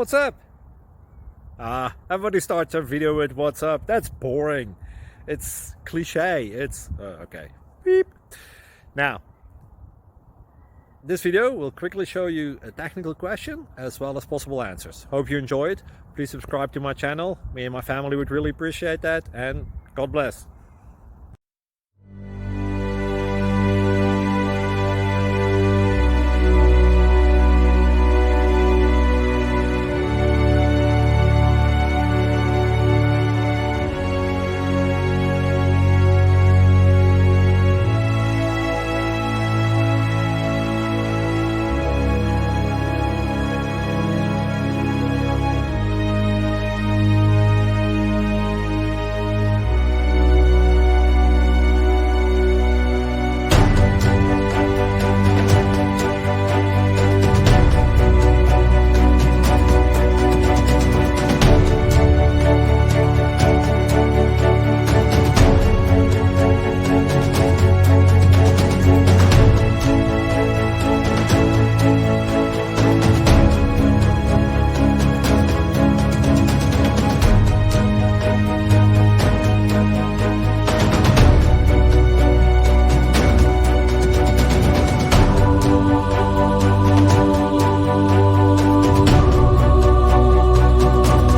What's up? Everybody starts their video with what's up. That's boring. It's cliche. It's okay. Beep. Now, this video will quickly show you a technical question as well as possible answers. Hope you enjoy it. Please subscribe to my channel. Me and my family would really appreciate that, and God bless.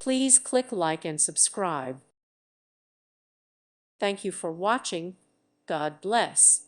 Please click like and subscribe. Thank you for watching. God bless.